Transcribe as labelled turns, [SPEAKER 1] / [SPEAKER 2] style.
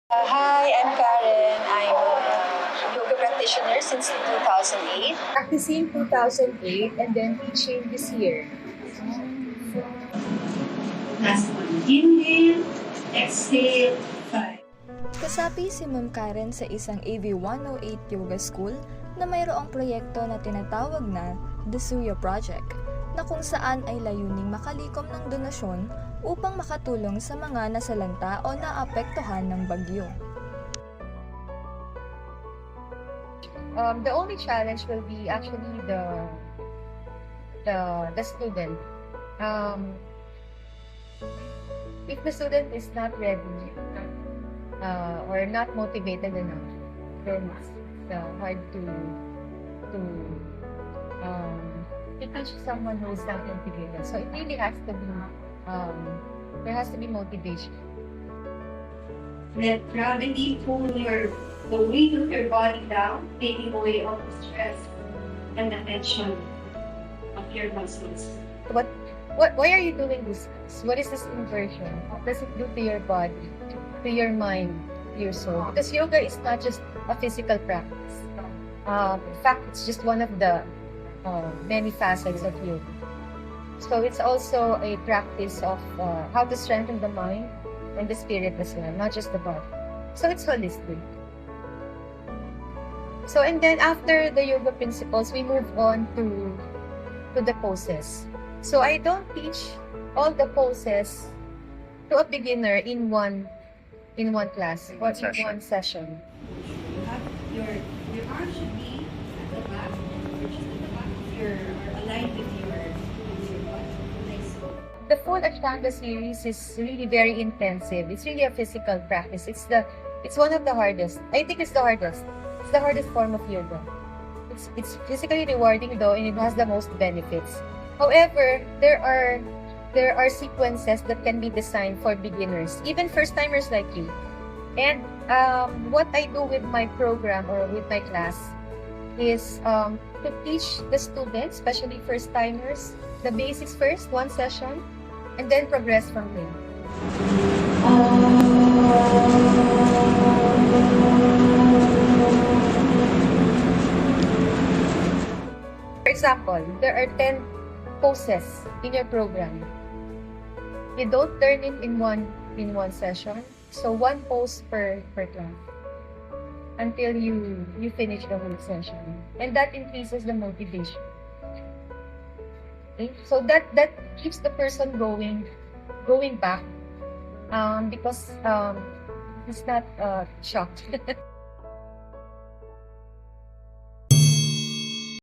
[SPEAKER 1] Hi, I'm Karen. I'm a yoga practitioner since 2008.
[SPEAKER 2] Practicing 2008 and then teaching this year.
[SPEAKER 3] Last one. Inhale, exhale, 5.
[SPEAKER 4] Kasapi si Ma'am Karen sa isang AV108 Yoga School na mayroong proyekto na tinatawag na The Suya Project, na kung saan ay layuning makalikom ng donasyon upang makatulong sa mga nasalanta o naapektuhan ng bagyo.
[SPEAKER 2] The only challenge will be actually the student. If the student is not ready or not motivated enough, then it's hard to teach someone who is not motivated. So it really has to be there has to be motivation.
[SPEAKER 3] Let gravity pull the weight of your body down, taking away all the stress and the tension of your muscles.
[SPEAKER 2] Why are you doing this? What is this inversion? What does it do to your body, to your mind, to your soul? Because yoga is not just a physical practice. In fact, it's just one of the many facets of yoga. So it's also a practice of how to strengthen the mind and the spirit as well, not just the body. So it's holistic. So and then after the yoga principles, we move on to the poses. So I don't teach all the poses to a beginner in one class or in one session.
[SPEAKER 3] You have your arms should be at the back, or just at the back of your, or aligned with your body. Nice.
[SPEAKER 2] The full Ashtanga series is really very intensive. It's really a physical practice. It's one of the hardest. I think it's the hardest. It's the hardest form of yoga. It's physically rewarding though, and it has the most benefits. However, there are sequences that can be designed for beginners, even first-timers like you. And what I do with my program or with my class is to teach the students, especially first-timers, the basics first, one session, and then progress from there. For example, there are 10 poses in your program. You don't learn it in one session. So one pose per class until you finish the whole session. And that increases the motivation. Okay? So that keeps the person going back because he's not shocked.